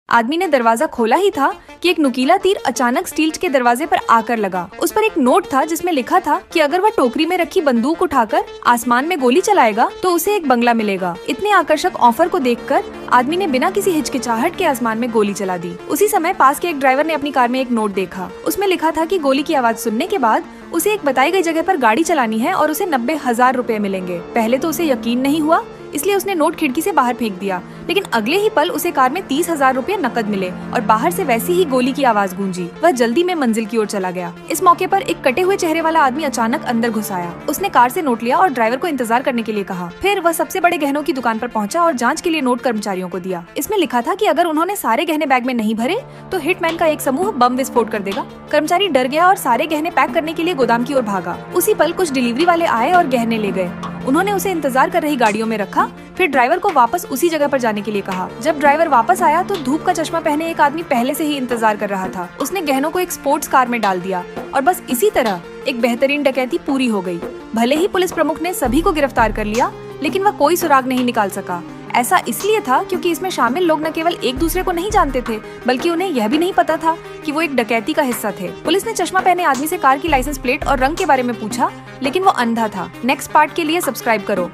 आदमी ने दरवाजा खोला ही था कि एक नुकीला तीर अचानक स्टील के दरवाजे पर आकर लगा। उस पर एक नोट था जिसमें लिखा था कि अगर वह टोकरी में रखी बंदूक उठाकर आसमान में गोली चलाएगा तो उसे एक बंगला मिलेगा। इतने आकर्षक ऑफर को देखकर आदमी ने बिना किसी हिचकिचाहट के आसमान में गोली चला दी। उसी समय पास के एक ड्राइवर ने अपनी कार में एक नोट देखा। उसमें लिखा था कि गोली की आवाज सुनने के बाद उसे एक बताई गई जगह पर गाड़ी चलानी है और उसे 90,000 रुपए मिलेंगे। पहले तो उसे यकीन नहीं हुआ, इसलिए उसने नोट खिड़की से बाहर फेंक दिया, लेकिन अगले ही पल उसे कार में 30,000 रुपए नकद मिले और बाहर से वैसी ही गोली की आवाज गूंजी। वह जल्दी में मंजिल की ओर चला गया। इस मौके पर एक कटे हुए चेहरे वाला आदमी अचानक अंदर घुस आया। उसने कार से नोट लिया और ड्राइवर को इंतजार करने के लिए कहा। फिर वह सबसे बड़े गहनों की दुकान पर पहुंचा और जांच के लिए नोट कर्मचारियों को दिया। इसमें लिखा था कि अगर उन्होंने सारे गहने बैग में नहीं भरे तो हिटमैन का एक समूह बम विस्फोट कर देगा। कर्मचारी डर गया और सारे गहने पैक करने के लिए गोदाम की ओर भागा। उसी पल कुछ डिलीवरी वाले आए और गहने ले गए। उन्होंने उसे इंतजार कर रही गाड़ियों में रखा, फिर ड्राइवर को वापस उसी जगह पर जाने के लिए कहा। जब ड्राइवर वापस आया तो धूप का चश्मा पहने एक आदमी पहले से ही इंतजार कर रहा था। उसने गहनों को एक स्पोर्ट्स कार में डाल दिया और बस इसी तरह एक बेहतरीन डकैती पूरी हो गई। भले ही पुलिस प्रमुख ने सभी को गिरफ्तार कर लिया, लेकिन वह कोई सुराग नहीं निकाल सका। ऐसा इसलिए था क्योंकि इसमें शामिल लोग न केवल एक दूसरे को नहीं जानते थे, बल्कि उन्हें यह भी नहीं पता था कि वो एक डकैती का हिस्सा थे। पुलिस ने चश्मा पहने आदमी से कार की लाइसेंस प्लेट और रंग के बारे में पूछा, लेकिन वो अंधा था। नेक्स्ट पार्ट के लिए सब्सक्राइब करो।